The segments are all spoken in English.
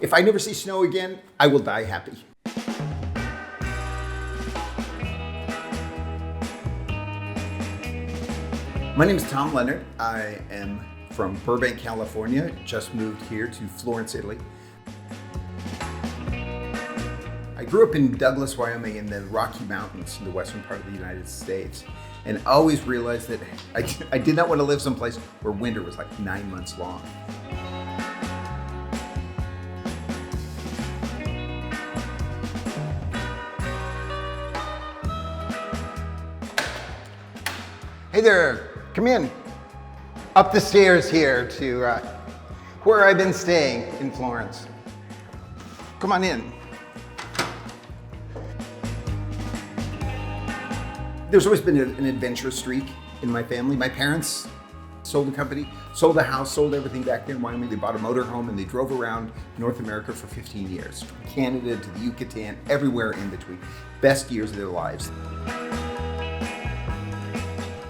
If I never see snow again, I will die happy. My name is Tom Leonard. I am from Burbank, California. Just moved here to Florence, Italy. I grew up in Douglas, Wyoming in the Rocky Mountains in the western part of the United States, and always realized that I did not want to live someplace where winter was like 9 months long. Hey there, come in. Up the stairs here to where I've been staying in Florence. Come on in. There's always been an adventurous streak in my family. My parents sold the company, sold the house, sold everything back there in Wyoming. They bought a motorhome and they drove around North America for 15 years. From Canada to the Yucatan, everywhere in between. Best years of their lives.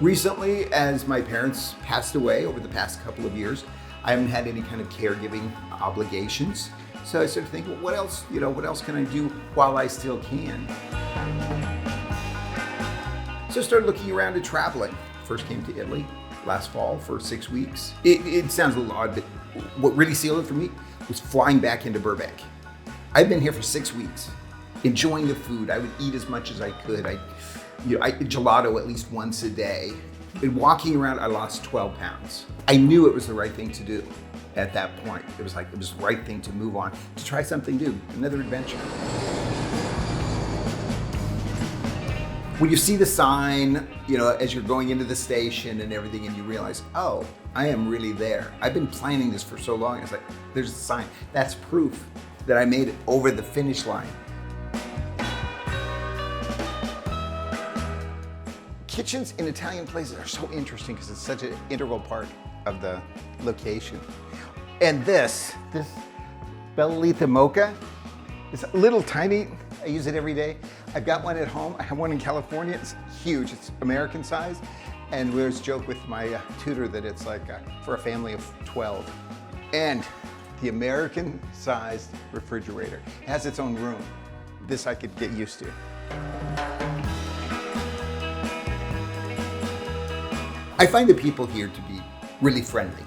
Recently, as my parents passed away over the past couple of years, I haven't had any kind of caregiving obligations. So I started thinking, well, what else can I do while I still can? So I started looking around and traveling. First came to Italy last fall for 6 weeks. It sounds a little odd, but what really sealed it for me was flying back into Burbank. I've been here for 6 weeks, enjoying the food. I would eat as much as I could. I gelato at least once a day. And walking around, I lost 12 pounds. I knew it was the right thing to do at that point. It was the right thing to move on, to try something new, another adventure. When you see the sign, as you're going into the station and everything, and you realize, oh, I am really there. I've been planning this for so long. It's like, there's a sign. That's proof that I made it over the finish line. Kitchens in Italian places are so interesting because it's such an integral part of the location. And this Bellita Mocha is a little tiny. I use it every day. I've got one at home. I have one in California. It's huge. It's American size. And we always joke with my tutor that it's like for a family of 12. And the American sized refrigerator. It has its own room. This I could get used to. I find the people here to be really friendly,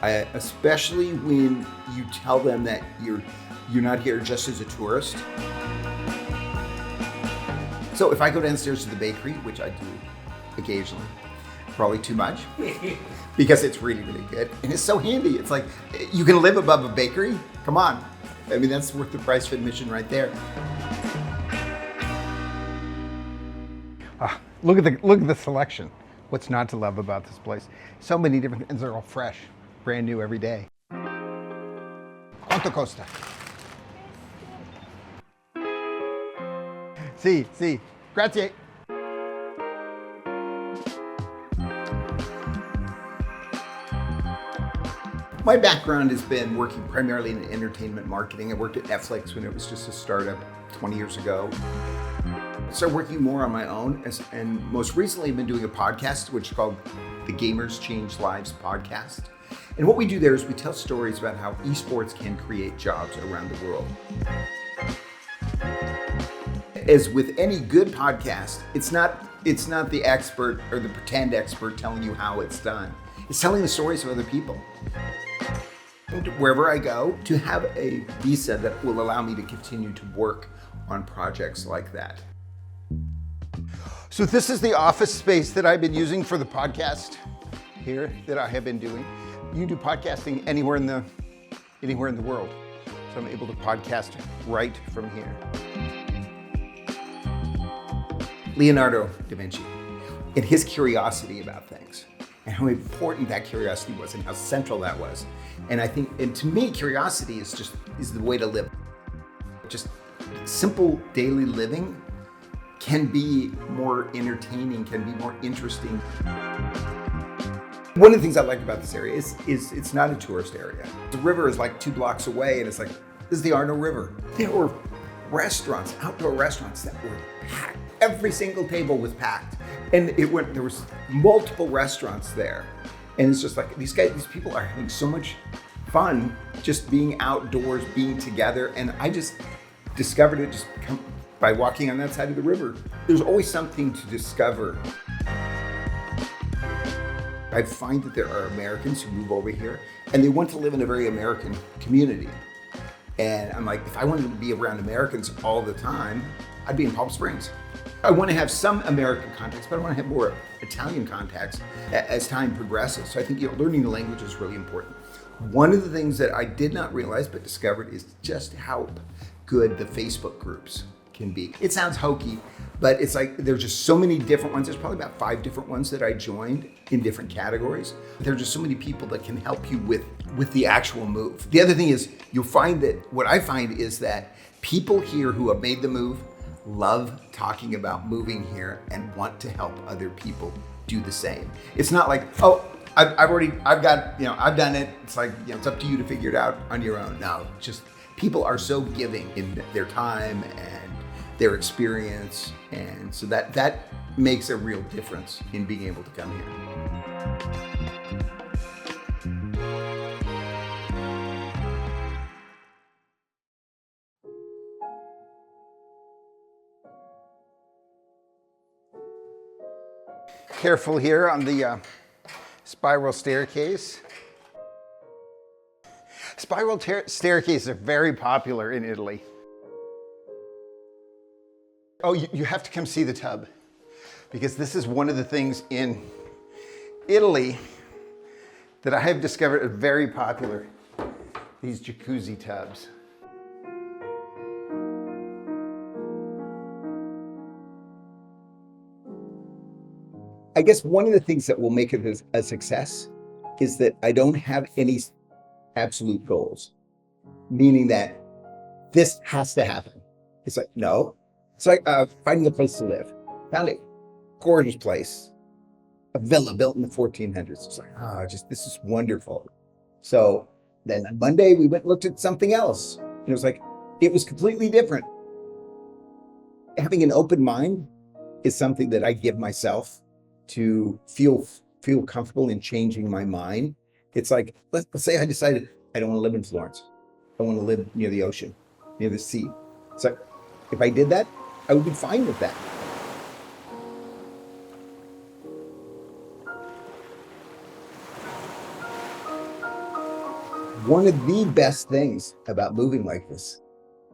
especially when you tell them that you're not here just as a tourist. So if I go downstairs to the bakery, which I do occasionally, probably too much, because it's really, really good. And it's so handy. It's like, you can live above a bakery? Come on. I mean, that's worth the price of admission right there. Look at the selection. What's not to love about this place? So many different things. They're all fresh, brand new every day. Quanto costa? Sì, grazie. My background has been working primarily in entertainment marketing. I worked at Netflix when it was just a startup 20 years ago. I started working more on my own, and most recently I've been doing a podcast, which is called the Gamers Change Lives podcast. And what we do there is we tell stories about how esports can create jobs around the world. As with any good podcast, it's not the expert or the pretend expert telling you how it's done. It's telling the stories of other people. And wherever I go, to have a visa that will allow me to continue to work on projects like that. So this is the office space that I've been using for the podcast here that I have been doing. You can do podcasting anywhere in the world. So I'm able to podcast right from here. Leonardo da Vinci and his curiosity about things and how important that curiosity was and how central that was. And to me, curiosity is the way to live. Just simple daily living can be more entertaining, can be more interesting. One of the things I like about this area is it's not a tourist area. The river is like 2 blocks away, and it's like, this is the Arno River. There were restaurants, outdoor restaurants that were packed. Every single table was packed. And there was multiple restaurants there. And it's just like, these people are having so much fun just being outdoors, being together. And I just discovered it by walking on that side of the river. There's always something to discover. I find that there are Americans who move over here and they want to live in a very American community. And I'm like, if I wanted to be around Americans all the time, I'd be in Palm Springs. I want to have some American contacts, but I want to have more Italian contacts as time progresses. So I think learning the language is really important. One of the things that I did not realize but discovered is just how good the Facebook groups can be. It sounds hokey, but it's like there's just so many different ones. There's probably about 5 different ones that I joined in different categories. There are just so many people that can help you with the actual move. The other thing is you'll find that what I find is that people here who have made the move love talking about moving here and want to help other people do the same. It's not like, oh, I've done it. It's like, it's up to you to figure it out on your own. No, just people are so giving in their time and their experience. And so that makes a real difference in being able to come here. Careful here on the spiral staircase. Spiral staircases are very popular in Italy. Oh, you have to come see the tub, because this is one of the things in Italy that I have discovered are very popular, these jacuzzi tubs. I guess one of the things that will make it a success is that I don't have any absolute goals, meaning that this has to happen. It's like, no. It's like finding a place to live. Found a gorgeous place, a villa built in the 1400s. It's like, this is wonderful. So then on Monday we went and looked at something else. And it was like, it was completely different. Having an open mind is something that I give myself to feel comfortable in changing my mind. It's like, let's say I decided I don't want to live in Florence. I want to live near the ocean, near the sea. It's like, if I did that, I would be fine with that. One of the best things about moving like this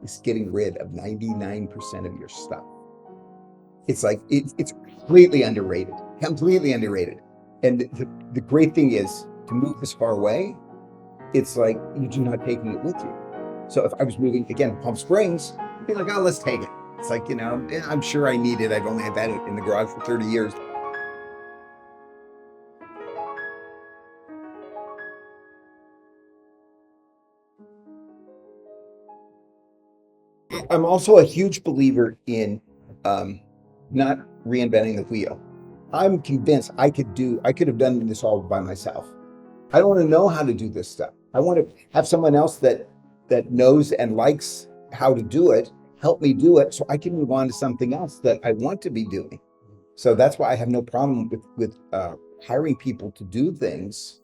is getting rid of 99% of your stuff. It's like, it's completely underrated. And the great thing is, to move this far away, it's like you're not taking it with you. So if I was moving, again, Palm Springs, I'd be like, oh, let's take it. It's like, I'm sure I need it. I've only had it in the garage for 30 years. I'm also a huge believer in not reinventing the wheel. I'm convinced I could have done this all by myself. I don't want to know how to do this stuff. I want to have someone else that knows and likes how to do it, help me do it, so I can move on to something else that I want to be doing. So that's why I have no problem with hiring people to do things